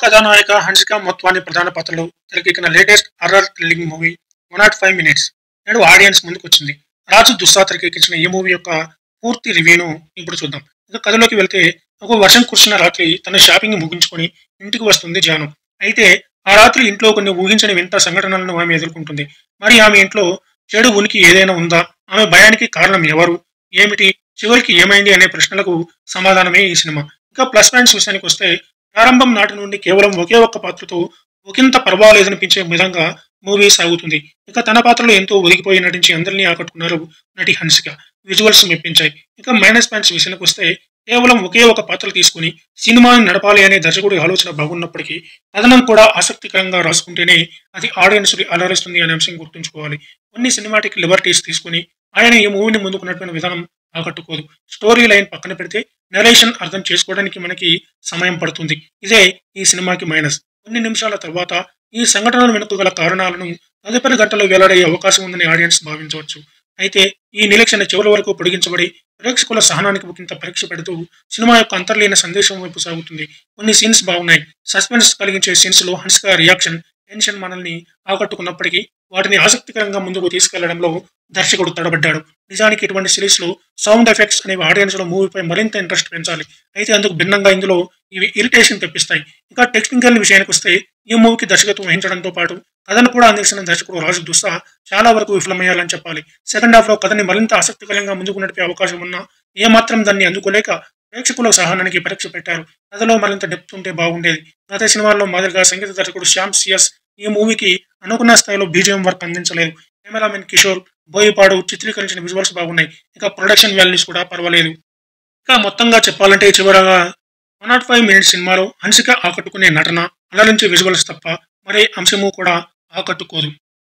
కథానాయిక హన్సిక మొత్వాని ప్రధాన పాత్రలో తెరకెక్కిన latest horror thrilling movie 105 minutes నేడు ఆడియన్స్ ముందుకు వచ్చింది. రాజు దుస్సా తెరకెక్కించిన ఈ మూవీ యొక్క పూర్తి రివ్యూను ఇప్పుడు చూద్దాం. ఇక కథలోకి వెళ్తే ఒక వర్షం కురిసిన రాత్రి తన షాపింగ్ ముగించుకొని ఇంటికి వస్తుంది జాను. అయితే ఆ రాత్రి ఇంట్లో కొన్ని ఊహించని వింత సంఘటనలను ఆమె ఎదుర్కొంటుంది. మరి ఆమె ఇంట్లో చెడు ఉనికి ఏదైనా ఉందా? ఆమె భయానికి కారణం ఎవరు? ఏమిటి? చివరికి ఏమైంది అనే ప్రశ్నలకు సమాధానమే ఈ సినిమా. ఇక ప్లస్ పాయింట్స్ విషయానికి వస్తే ప్రారంభం నాటి నుండి కేవలం ఒకే ఒక్క పాత్రతో ఒకంత పర్వాలేదనిపించే విధంగా మూవీ సాగుతుంది. ఇక తన పాత్రలో ఎంతో ఒదిగిపోయి నటించి అందరినీ ఆకట్టుకున్నారు నటి హన్సిక. విజువల్స్ మెప్పించాయి. ఇక మైనస్ పాయింట్స్ విషయానికి వస్తే కేవలం ఒకే ఒక పాత్ర తీసుకుని సినిమాని నడపాలి అనే దర్శకుడి ఆలోచన బాగున్నప్పటికీ కథనం కూడా ఆసక్తికరంగా రాసుకుంటేనే అది ఆడియన్స్ అలరిస్తుంది అనే అంశం గుర్తుంచుకోవాలి. కొన్ని సినిమాటిక్ లిబర్టీస్ తీసుకుని ఆయన ఈ మూవీని ముందుకు నడిపిన విధానం ఆకట్టుకోదు. స్టోరీ లైన్ పక్కన పెడితే నరేషన్ అర్థం చేసుకోవడానికి మనకి సమయం పడుతుంది. ఇదే ఈ సినిమాకి మైనస్. కొన్ని నిమిషాల తర్వాత ఈ సంఘటనల వెనుక గల కారణాలను తదుపరి గంటలో వెల్లడయ్యే అవకాశం ఉందని ఆడియన్స్ భావించవచ్చు. అయితే ఈ నిరీక్షణ చివరి వరకు పొడిగించబడి ప్రేక్షకుల సహనానికి ఒకంత పరీక్ష పెడుతూ సినిమా యొక్క అంతర్లీన సందేశం వైపు సాగుతుంది. కొన్ని సీన్స్ బాగున్నాయి. సస్పెన్స్ కలిగించే సీన్స్ లో హన్సిక రియాక్షన్, టెన్షన్ మనల్ని ఆకట్టుకున్నప్పటికీ వాటిని ఆసక్తికరంగా ముందుకు తీసుకెళ్లడంలో దర్శకుడు తడబడ్డాడు. నిజానికి ఇటువంటి సిరీస్ లో సౌండ్ ఎఫెక్ట్స్ అనేవి ఆడియన్స్ లో మూవీపై మరింత ఇంట్రెస్ట్ పెంచాలి. అయితే అందుకు భిన్నంగా ఇందులో ఇవి ఇరిటేషన్ తెప్పిస్తాయి. ఇంకా టెక్నికల్ విషయానికి వస్తే ఈ మూవీకి దర్శకత్వం వహించడంతో పాటు కథను కూడా అందించిన దర్శకుడు రాజు దుస్సా చాలా వరకు విఫలమయ్యాలని చెప్పాలి. సెకండ్ హాఫ్ లో కథని మరింత ఆసక్తికరంగా ముందుకు నడిపే అవకాశం ఉన్నా ఏమాత్రం దాన్ని అందుకోలేక ప్రేక్షకుల సహనానికి పరీక్ష పెట్టారు. కథలో మరింత డెప్త్ ఉంటే బాగుండేది. గత సినిమాల్లో మాదిరిగా సంగీత దర్శకుడు శ్యామ్ సియస్ ఈ మూవీకి అనుకున్న స్థాయిలో BGM work అందించలేదు. Cameraman Kishore Boyapadu చిత్రీకరించిన విజువల్స్ బాగున్నాయి. ఇక ప్రొడక్షన్ వాల్యూస్ కూడా పర్వాలేదు. ఇక మొత్తంగా చెప్పాలంటే చివరగా 105 మినిట్స్ సినిమాలో హన్సిక ఆకట్టుకునే నటన, అలరించే విజువల్స్ తప్ప మరే అంశము కూడా ఆకట్టుకోదు.